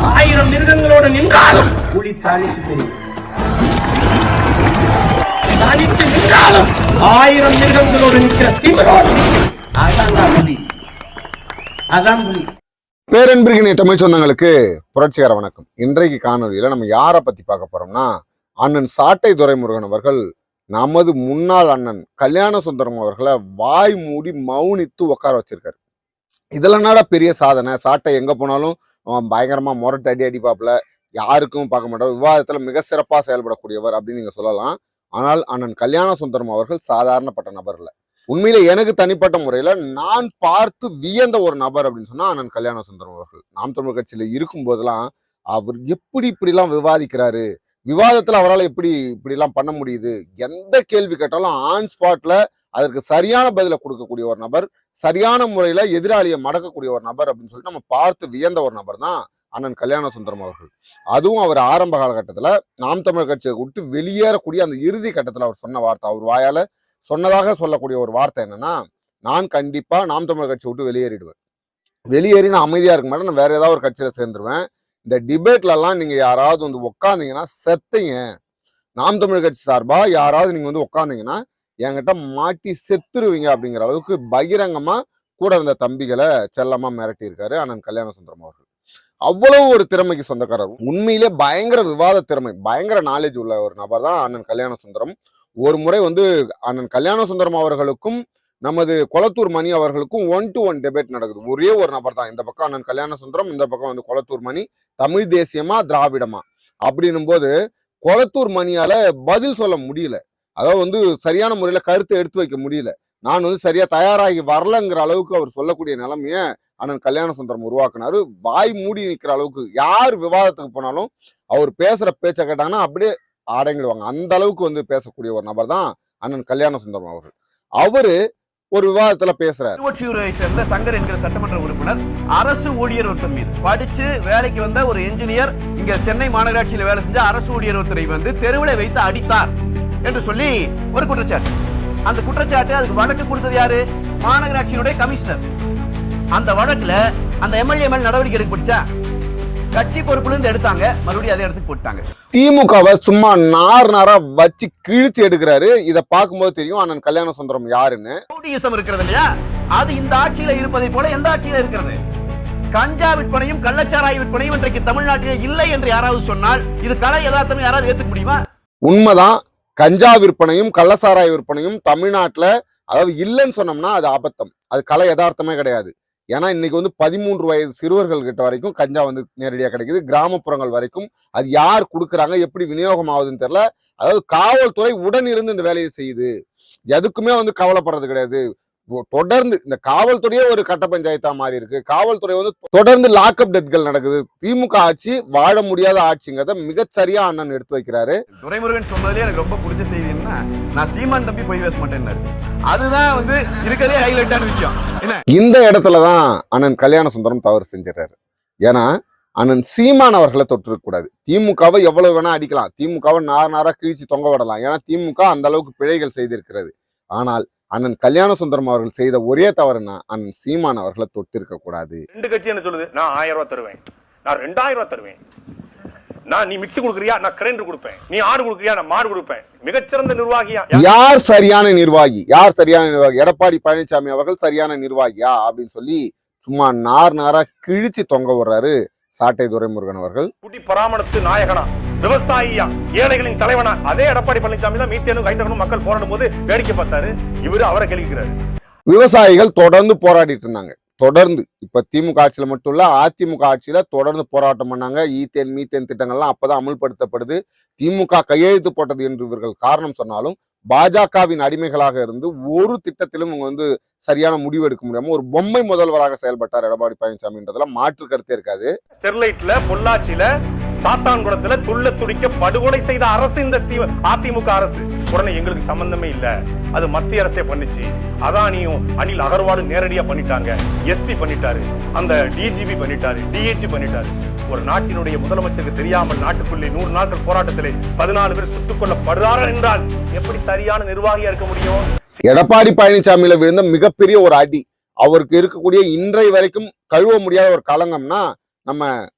1000 மிருகங்களோடு நின்றாலும் புலி தனித்து தெரியும். தனித்து நின்றாலும் 1000 மிருகங்களோடு நிற்கிற திமிரோடு அதான் புலி. அதான் புலி. பேரன்பிற்கினிய தமிழ் சொந்தங்களுக்கு புரட்சிகர வணக்கம். இன்றைக்கு காணொலியில நம்ம யாரை பத்தி பார்க்க போறோம்னா, அண்ணன் சாட்டை துரைமுருகன் அவர்கள் நமது முன்னாள் அண்ணன் கல்யாண சுந்தரம் அவர்களை வாய் மூடி மௌனித்து உட்கார வச்சிருக்காரு. இதுலனாட பெரிய சாதனை. சாட்டை எங்க போனாலும் பயங்கரமா முரட்டு அடிப்பாப்புல, யாருக்கும் பார்க்க மாட்டார், விவாதத்துல மிக சிறப்பா செயல்படக்கூடியவர் அப்படின்னு நீங்க சொல்லலாம். ஆனால் அண்ணன் கல்யாண சுந்தரம் அவர்கள் சாதாரணப்பட்ட நபர் இல்லை. உண்மையிலே எனக்கு தனிப்பட்ட முறையில நான் பார்த்து வியந்த ஒரு நபர் அப்படின்னு சொன்னா அண்ணன் கல்யாண சுந்தரம் அவர்கள். நாம் தமிழர் கட்சியில இருக்கும் போதெல்லாம் அவர் இப்படிலாம் விவாதிக்கிறாரு, விவாதத்துல அவரால் இப்படிலாம் பண்ண முடியுது, எந்த கேள்வி கேட்டாலும் ஆன் ஸ்பாட்ல அதற்கு சரியான பதில கொடுக்கக்கூடிய ஒரு நபர், சரியான முறையில எதிராளியை மடக்கக்கூடிய ஒரு நபர் அப்படின்னு சொல்லிட்டு நம்ம பார்த்து வியந்த ஒரு நபர் தான் அண்ணன் கல்யாண சுந்தரம் அவர்கள். அதுவும் அவர் ஆரம்ப காலகட்டத்துல நாம் தமிழர் கட்சியை விட்டு வெளியேறக்கூடிய அந்த இறுதி கட்டத்துல அவர் சொன்ன வார்த்தை, அவர் வாயால சொன்னதாக சொல்லக்கூடிய ஒரு வார்த்தை என்னன்னா, நான் கண்டிப்பா நாம் தமிழர் கட்சியை விட்டு வெளியேறிடுவேன், வெளியேறி நான் அமைதியா இருக்க மாட்டேன், நான் வேற ஏதாவது ஒரு கட்சியில சேர்ந்துருவேன், இந்த டிபேட்ல எல்லாம் நீங்க யாராவது வந்து உட்காந்தீங்கன்னா செத்தைங்க, நாம் தமிழர் கட்சி சார்பா யாராவது நீங்க வந்து உட்காந்தீங்கன்னா என்கிட்ட மாட்டி செத்துருவீங்க அப்படிங்கிற அளவுக்கு பகிரங்கமா கூட இருந்த தம்பிகளை செல்லமா மிரட்டி இருக்காரு அண்ணன் கல்யாண சுந்தரம் அவர்கள். அவ்வளவு ஒரு திறமைக்கு சொந்தக்காரர். உண்மையிலே பயங்கர விவாத திறமை, பயங்கர நாலேஜ் உள்ள ஒரு நபர் தான் அண்ணன் கல்யாண சுந்தரம். ஒரு முறை வந்து அண்ணன் கல்யாண சுந்தரம் அவர்களுக்கும் நமது கொளத்தூர் மணி அவர்களுக்கும் 1-to-1 டிபேட் நடக்குது. ஒரே ஒரு நபர் தான், இந்த பக்கம் அண்ணன் கல்யாண சுந்தரம், இந்த பக்கம் வந்து கொளத்தூர் மணி. தமிழ் தேசியமா திராவிடமா அப்படின்னும் போது கொளத்தூர் மணியால பதில் சொல்ல முடியல, அதாவது வந்து சரியான முறையில கருத்தை எடுத்து வைக்க முடியல. நான் வந்து சரியா தயாராகி வரலங்கிற அளவுக்கு அவர் சொல்லக்கூடிய நிலைமைய அண்ணன் கல்யாண சுந்தரம் உருவாக்குனாரு. வாய் மூடி நிற்கிற அளவுக்கு யார் விவாதத்துக்கு போனாலும் அவர் பேசுற பேச்சை கேட்டாங்கன்னா அப்படியே அடங்கிடுவாங்க. அந்த அளவுக்கு வந்து பேசக்கூடிய ஒரு நபர் தான் அண்ணன் கல்யாண சுந்தரம் அவர்கள். அவரு ஒரு விவாதத்துல பேசுறாரு. திருவொற்றியூரை சேர்ந்த சங்கர் என்கிற சட்டமன்ற உறுப்பினர் அரசு ஊழியர் ஒருத்தர் மீது படிச்சு வேலைக்கு வந்த ஒரு என்ஜினியர், இங்க சென்னை மாநகராட்சியில வேலை செஞ்ச அரசு ஊழியர் ஒருத்தரை வந்து தெருவில் வைத்து அடித்தார் என்று சொல்லி ஒரு குற்றச்சாட்டு. அந்த குற்றச்சாட்டு அதுக்கு வழக்கு கொடுத்தது யாரு? மாநகராட்சியினுடைய கமிஷனர். அந்த வழக்குல அந்த எம்எல்ஏ மேல் நடவடிக்கை எடுக்கப்பட்டுச்சா? கட்சி பொறுப்புல இருந்து எடுத்தாங்க, மறுபடியும் அதே இடத்துக்கு போட்டாங்க. திமுகவை சும்மா நாரா வச்சு கிழிச்சு எடுக்கிறாரு. இத பார்க்கும்போது தெரியும் அண்ணன் கல்யாண சுந்தரம் யாருன்னு. ரவுடியிசம் இருக்கிறது இல்லையா, அது இந்த ஆட்சியில இருப்பதை போல எந்த ஆட்சியில இருக்கிறது? கஞ்சா விற்பனையும் கள்ளச்சாராய விற்பனையும் இன்றைக்கு தமிழ்நாட்டிலே இல்லை என்று யாராவது சொன்னால் இது கலை யதார்த்தம் யாராவது ஏத்துக்க முடியுமா? உண்மைதான். கஞ்சா விற்பனையும் கள்ளச்சாராய விற்பனையும் தமிழ்நாட்டுல அதாவது இல்லைன்னு சொன்னோம்னா அது அபத்தம், அது கலை யதார்த்தமே கிடையாது. ஏன்னா இன்னைக்கு வந்து 13 வயது சிறுவர்கள் கிட்ட வரைக்கும் கஞ்சா வந்து நேரடியாக கிடைக்குது. கிராமப்புறங்கள் வரைக்கும் அது யார் கொடுக்குறாங்க, எப்படி விநியோகம் ஆகுதுன்னு தெரியல. அதாவது காவல்துறை உடன் இருந்து இந்த வேலையை செய்யுது, எதுக்குமே வந்து கவலைப்படுறது கிடையாது. தொடர்ந்து இந்த காவல்துறையே ஒரு கட்ட பஞ்சாயத்தா மாறி இருக்கு. காவல்துறை வந்து தொடர்ந்து லாக்அப் டெத்கள் நடக்குது. திமுக ஆட்சி வாழ முடியாத ஆட்சிங்கிறத மிகச்சரியா அண்ணன் எடுத்து வைக்கிறாரு. துரைமுருகன் சொன்னதுல எனக்கு ரொம்ப பிடிச்ச செய்தி என்ன, நான் சீமான் தம்பி போய் பேச மாட்டேன், அதுதான் வந்து இருக்கிறதே ஹைலைட்டான விஷயம். என்ன இந்த இடத்துலதான் அண்ணன் கல்யாண சுந்தரம் தவறு செஞ்சிடறாரு. ஏன்னா அண்ணன் சீமான் அவர்களை தொற்றுக்க கூடாது. திமுகவை எவ்வளவு வேணா அடிக்கலாம், திமுகவை நாரா கிழிச்சு தொங்க விடலாம், ஏன்னா திமுக அந்த அளவுக்கு பிழைகள் செய்திருக்கிறது. ஆனால் அண்ணன் கல்யாண சுந்தரம் அவர்கள் செய்த ஒரே தவறுனா அண்ணன் சீமான் அவர்களை தொட்டு இருக்க கூடாது. ரெண்டு கட்சி என்ன சொல்லுது, நான் 1000 ரூபாய் தருவேன், நான் 2000 ரூபாய் தருவேன், நான் நீ மிக்ஸி கொடுக்குறியா நான் கிரைண்டர் கொடுப்பேன், நீ ஆடு கொடுக்குறியா நான் மாடு கொடுப்பேன். மிகச்சிறந்த நிர்வாகியா? யார் சரியான நிர்வாகி? யார் சரியான நிர்வாகி? எடப்பாடி பழனிசாமி அவர்கள் சரியான நிர்வாகியா அப்படின்னு சொல்லி சும்மா நாரா கிழிச்சு தொங்க விடுறாரு சாட்டை துரைமுருகன் அவர்கள். குடி பராமரித்து நாயகனா, விவசாயியா, ஏழைகளின் தலைவனா, அதே எடப்பாடி பழனிசாமி தான் மீத்தேனும் ஹைட்ரஜனும் மக்கள் போராடும் போது வேடிக்கை பார்த்தாரு. இவரு அவரை கேள்விக்கிறாரு. விவசாயிகள் தொடர்ந்து போராடிட்டு இருந்தாங்க. தொடர்ந்து இப்ப திமுக ஆட்சியில மட்டும் இல்ல, அதிமுக ஆட்சியில தொடர்ந்து போராட்டம் பண்ணாங்க. ஈத்தேன் மீத்தேன் திட்டங்கள்லாம் அப்பதான் அமுல்படுத்தப்படுது. திமுக கையெழுத்து போட்டது என்று இவர்கள் காரணம் சொன்னாலும் பாஜகவின் அடிமைகளாக இருந்து ஒரு திட்டத்திலும் இவங்க வந்து சரியான முடிவு எடுக்க முடியாம ஒரு பொம்மை முதல்வராக செயல்பட்டார் எடப்பாடி பழனிசாமின்றதுல மாற்று கருத்தே இருக்காது. ஸ்டெர்லைட்ல, பொள்ளாச்சியில, சாத்தான்குளத்துல துள்ள துடிக்க படுகொலை செய்த அரசு இந்த அதிமுக அரசு. உடனே எங்களுக்கு சம்பந்தமே இல்ல, அது மத்திய அரசே பண்ணிச்சு, அதானியும் அனில் அகர்வாலும் நேரடியா பண்ணிட்டாங்க, எஸ்பி பண்ணிட்டாரு, அந்த டிஜிபி பண்ணிட்டாரு, டிஐஜி பண்ணிட்டாரு. ஒரு நாட்டினுடைய முதலமைச்சருக்கு தெரியாமல் நாட்டுக்குள்ளே 100 நாட்கள் போராட்டத்திலே 14 பேர் சுட்டுக் கொல்லப்படுறார்கள் என்றால் எப்படி சரியான நிர்வாகியா இருக்க முடியும்? எடப்பாடி பழனிசாமியில விழுந்த மிகப்பெரிய ஒரு அடி, அவருக்கு இருக்கக்கூடிய இன்றை வரைக்கும் கழுவ முடியாத ஒரு களங்கம்னா நம்ம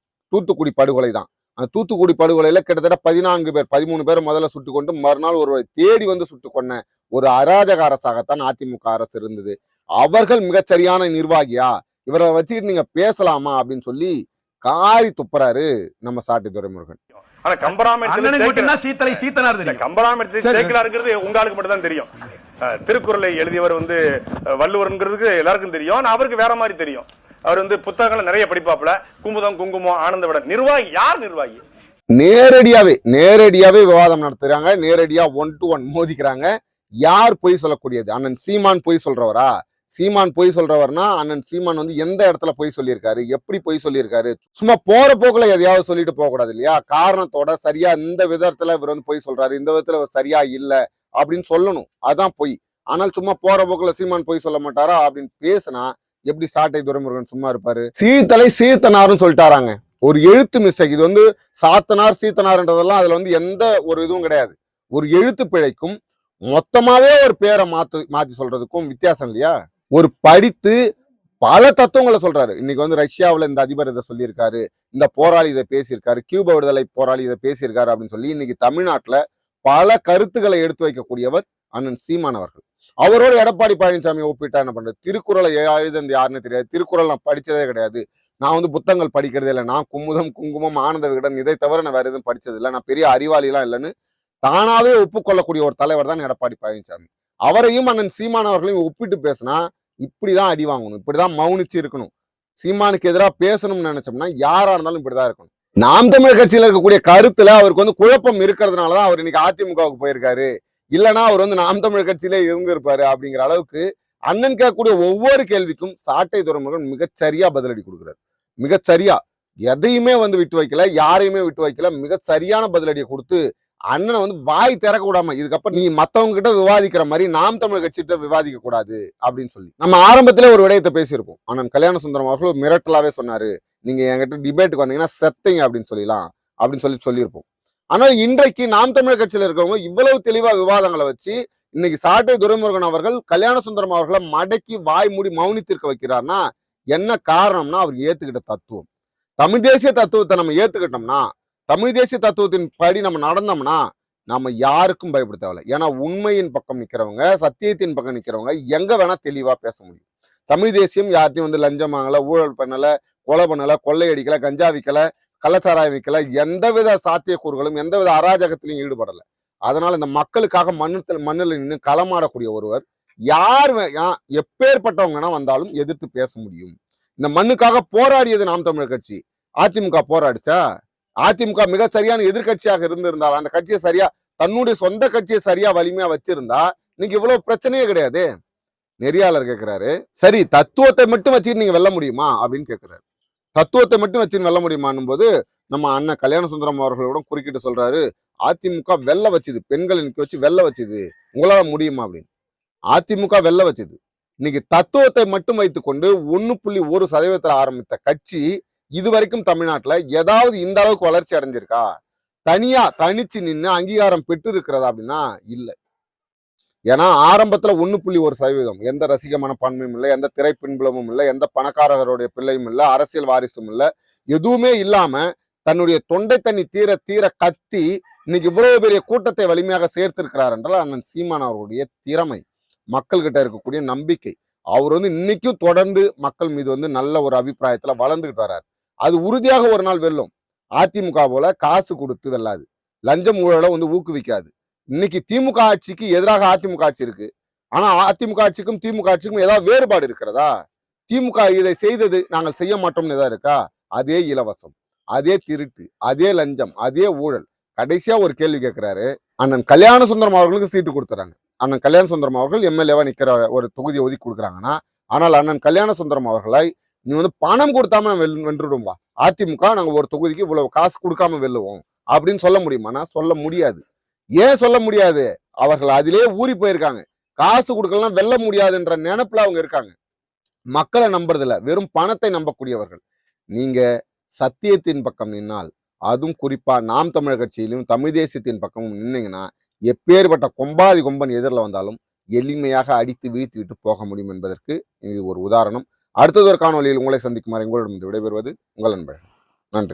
தூத்துக்குடி படுகொலை தான். அந்த தூத்துக்குடி படுகொலையில கிட்டத்தட்ட 14 பேர் 13 பேர் முதல்ல சுட்டு கொண்டு மறுநாள் ஒருவரை தேடி வந்து சுட்டு கொன்ன ஒரு அராஜக அரசாகத்தான் அதிமுக அரசு இருந்தது. அவர்கள் மிகச்சரியான நிர்வாகியா, இவரை வச்சுக்கிட்டு நீங்க பேசலாமா அப்படின்னு சொல்லி காரி துப்புறாரு நம்ம சாட்டை துரைமுருகன். ஆனா கம்பராமாயணத்துல சீத்தலை சீத்தனார் தெரியும். கம்பராமாயணத்தில் சேக்கிழாருங்கிறது உங்களுக்கு மட்டும் தான் தெரியும். திருக்குறளை எழுதியவர் வள்ளுவர்ங்கிறதுக்கு எல்லாருக்கும் தெரியும். ஆனா அவருக்கு வேற மாதிரி தெரியும். அவர் புத்தகங்களை நிறைய படிப்பாப்புல. குமுதம், குங்குமம், ஆனந்த விட நிர்வாகி யார்? நிர்வாகி நேரடியாவே விவாதம் நடத்துறாங்க. நேரடியா 1 to 1 மோதிக்கிறாங்க. யார் பொய் சொல்லக்கூடியது? அண்ணன் சீமான் பொய் சொல்றவரா? சீமான் பொய் சொல்றவர்னா அண்ணன் சீமான் எந்த இடத்துல பொய் சொல்லியிருக்காரு, எப்படி பொய் சொல்லியிருக்காரு? சும்மா போற போக்குல எதையாவது சொல்லிட்டு போக கூடாது இல்லையா? காரணத்தோட சரியா இந்த விதத்துல இவர் பொய் சொல்றாரு, இந்த விதத்துல சரியா இல்ல அப்படின்னு சொல்லணும். அதான் பொய். ஆனால் சும்மா போற போக்குல சீமான் பொய் சொல்ல மாட்டாரா அப்படின்னு பேசினா எப்படி சாட்டை துரைமுருகன் சும்மா இருப்பாரு? சீர்தலை சீர்த்தனார்னு சொல்லிட்டாராங்க. ஒரு எழுத்து மிஸ்டேக். இது சாத்தனார் சீத்தனார்ன்றதெல்லாம் அதுல எந்த ஒரு இதுவும் கிடையாது. ஒரு எழுத்து பிழைக்கும் மொத்தமாவே ஒரு பேரை மாத்தி சொல்றதுக்கும் வித்தியாசம் இல்லையா? ஒரு படித்து பல தத்துவங்களை சொல்றாரு. இன்னைக்கு ரஷ்யாவுல இந்த அதிபர் இதை சொல்லியிருக்காரு, இந்த போராளி இதை பேசியிருக்காரு, கியூபா விடுதலை போராளி இதை பேசியிருக்காரு அப்படின்னு சொல்லி இன்னைக்கு தமிழ்நாட்டுல பல கருத்துக்களை எடுத்து வைக்கக்கூடியவர் அண்ணன் சீமான் அவர்கள். அவரோட எடப்பாடி பழனிசாமி ஒப்பிட்டா என்ன பண்றது? திருக்குறளை எழுதுனது யாருன்னு தெரியாது. திருக்குறள் நான் படிச்சதே கிடையாது. நான் புத்தகங்கள் படிக்கிறதே இல்லை. நான் குமுதம், குங்குமம், ஆனந்த விகடன் இதை தவிர நான் வேற எதுவும் படிச்சது இல்லை. நான் பெரிய அறிவாளிலாம் இல்லைன்னு தானாவே ஒப்புக்கொள்ளக்கூடிய ஒரு தலைவர் தான் எடப்பாடி பழனிசாமி. அவரையும் அண்ணன் சீமான் அவர்களையும் ஒப்பிட்டு பேசினா இப்படிதான் அடி வாங்கணும், இப்படிதான் மௌனிச்சு இருக்கணும். சீமானுக்கு எதிராக பேசணும்னு நினைச்சோம்னா யாரா இருந்தாலும் இப்படிதான் இருக்கணும். நாம் தமிழர் கட்சியில இருக்கக்கூடிய கருத்துல அவருக்கு குழப்பம் இருக்கிறதுனாலதான் அவர் இன்னைக்கு அதிமுகவுக்கு போயிருக்காரு. இல்லைன்னா அவர் நாம் தமிழர் கட்சியிலே இருந்திருப்பாரு அப்படிங்கிற அளவுக்கு அண்ணன் கேட்கக்கூடிய ஒவ்வொரு கேள்விக்கும் சாட்டை துரைமுருகன் மிகச்சரியா பதிலடி கொடுக்குறாரு. மிகச்சரியா எதையுமே விட்டு வைக்கல, யாரையுமே விட்டு வைக்கல. மிக சரியான பதிலடியை கொடுத்து அண்ணனை வாய் திறக்க விடாம இதுக்கப்புறம் நீ மத்தவங்க கிட்ட விவாதிக்கிற மாதிரி நாம் தமிழர் கட்சிகிட்ட விவாதிக்க கூடாது அப்படின்னு சொல்லி நம்ம ஆரம்பத்திலே ஒரு விடயத்தை பேசியிருப்போம். அண்ணன் கல்யாண சுந்தரம் அவர்கள் மிரட்டலாவே சொன்னாரு, நீங்க என்கிட்ட டிபேட்டுக்கு வந்தீங்கன்னா செத்தைங்க அப்படின்னு சொல்லியிருப்போம். ஆனால் இன்றைக்கு நாம் தமிழர் கட்சியில இருக்கவங்க இவ்வளவு தெளிவா விவாதங்களை வச்சு இன்னைக்கு சாட்டை துரைமுருகன் அவர்கள் கல்யாண சுந்தரம் அவர்களை மடக்கி வாய் மூடி மௌனித்திருக்க வைக்கிறார்னா என்ன காரணம்னா அவர் ஏத்துக்கிட்ட தத்துவம். தமிழ் தேசிய தத்துவத்தை நம்ம ஏத்துக்கிட்டோம்னா, தமிழ் தேசிய தத்துவத்தின் படி நம்ம நடந்தோம்னா நம்ம யாருக்கும் பயப்பட தேவையில்லை. ஏன்னா உண்மையின் பக்கம் நிக்கிறவங்க, சத்தியத்தின் பக்கம் நிக்கிறவங்க எங்க வேணா தெளிவா பேச முடியும். தமிழ் தேசியம் யார்ட்டையும் லஞ்சம் வாங்கல, ஊழல் பண்ணல, கொலை பண்ணல, கொள்ளையடிக்கல, கஞ்சா விக்கல, கள்ளச்சாராயம் விக்கல, எந்தவித சாத்தியக்கூறுகளும் எந்தவித அராஜகத்திலையும் ஈடுபடல. அதனால இந்த மக்களுக்காக மண்ணில் நின்று களமாடக்கூடிய ஒருவர் யார் எப்பேற்பட்டவங்கன்னா வந்தாலும் எதிர்த்து பேச முடியும். இந்த மண்ணுக்காக போராடியது நாம் தமிழர் கட்சி. அதிமுக போராடிச்சா? அதிமுக மிக சரியான எதிர்கட்சியாக இருந்திருந்தால், அந்த கட்சியை சரியா தன்னுடைய சொந்த கட்சியை சரியா வலிமையா வச்சிருந்தா இன்னைக்கு இவ்வளவு பிரச்சனையே கிடையாது. நெறியாளர் கேட்கிறாரு, சரி தத்துவத்தை மட்டும் வச்சுட்டு நீங்க வெல்ல முடியுமா அப்படின்னு கேட்கிறாரு. தத்துவத்தை மட்டும் வச்சு வெல்ல முடியுமான்னும் போது நம்ம அண்ணன் கல்யாண சுந்தரம் அவர்களோட குறுக்கிட்டு சொல்றாரு, அதிமுக வெல்ல வச்சுது, பெண்களை நிக்க வச்சு வெல்ல வச்சுது, உங்களால முடியுமா அப்படின்னு. அதிமுக வெல்ல வச்சுது. இன்னைக்கு தத்துவத்தை மட்டும் வைத்துக்கொண்டு 1.1% ஆரம்பித்த கட்சி இதுவரைக்கும் தமிழ்நாட்டுல ஏதாவது இந்த அளவுக்கு வளர்ச்சி அடைஞ்சிருக்கா? தனிச்சு நின்று அங்கீகாரம் பெற்று இருக்கிறதா அப்படின்னா இல்லை. ஏன்னா ஆரம்பத்துல 1.1%, எந்த ரசிக மனப்பான்மையும் இல்லை, எந்த திரை பின்புலமும் இல்லை, எந்த பணக்காரர்களுடைய பிள்ளையும் இல்லை, அரசியல் வாரிசும் இல்லை, எதுவுமே இல்லாம தன்னுடைய தொண்டை தண்ணி தீர கத்தி இன்னைக்கு இவ்வளவு பெரிய கூட்டத்தை வலிமையாக சேர்த்திருக்கிறார் என்றால் அண்ணன் சீமான் அவர்களுடைய திறமை, மக்கள்கிட்ட இருக்கக்கூடிய நம்பிக்கை. அவர் இன்னைக்கும் தொடர்ந்து மக்கள் மீது நல்ல ஒரு அபிப்பிராயத்துல வளர்ந்துகிட்டு வர்றாரு. அது உறுதியாக ஒரு நாள் வெல்லும். அதிமுக போல காசு கொடுத்து வெல்லாது, லஞ்சம் ஊழலை ஊக்குவிக்காது. இன்னைக்கு திமுக ஆட்சிக்கு எதிராக அதிமுக ஆட்சி இருக்கு. ஆனா அதிமுக ஆட்சிக்கும் திமுக ஆட்சிக்கும் ஏதாவது வேறுபாடு இருக்கிறதா? திமுக இதை செய்தது நாங்கள் செய்ய மாட்டோம்னு ஏதாவது இருக்கா? அதே இலவசம், அதே திருட்டு, அதே லஞ்சம், அதே ஊழல். கடைசியா ஒரு கேள்வி கேட்கிறாரு, அண்ணன் கல்யாண சுந்தரம் அவர்களுக்கு சீட்டு கொடுத்துறாங்க. அண்ணன் கல்யாண சுந்தரம் அவர்கள் எம்எல்ஏவா நிக்கிற ஒரு தொகுதியை ஒதுக்கி கொடுக்குறாங்கன்னா, ஆனால் அண்ணன் கல்யாண சுந்தரம் அவர்களை நீ பணம் கொடுத்தாம வென்றுடும்பா, அதிமுக நாங்க ஒரு தொகுதிக்கு இவ்வளவு காசு கொடுக்காம வெல்லுவோம் அப்படின்னு சொல்ல முடியுமானா சொல்ல முடியாது. ஏன் சொல்ல முடியாது? அவர்கள் அதிலே ஊறி போயிருக்காங்க. காசு கொடுக்கலாம் வெல்ல முடியாதுன்ற நினைப்புல அவங்க இருக்காங்க. மக்களை நம்புறதில்ல, வெறும் பணத்தை நம்பக்கூடியவர்கள். நீங்க சத்தியத்தின் பக்கம் நின்னால், அதுவும் குறிப்பா நாம் தமிழர் கட்சியிலும் தமிழ் தேசியத்தின் பக்கமும் நின்னீங்கன்னா எப்பேற்பட்ட கொம்பன் எதிரில் வந்தாலும் எளிமையாக அடித்து வீழ்த்தி விட்டு போக முடியும் என்பதற்கு இது ஒரு உதாரணம். அடுத்ததொரு காணொலியில் உங்களை சந்திக்குமாறு உங்களிடம் விடைபெறுவது உங்கள் நண்பர்கள். நன்றி.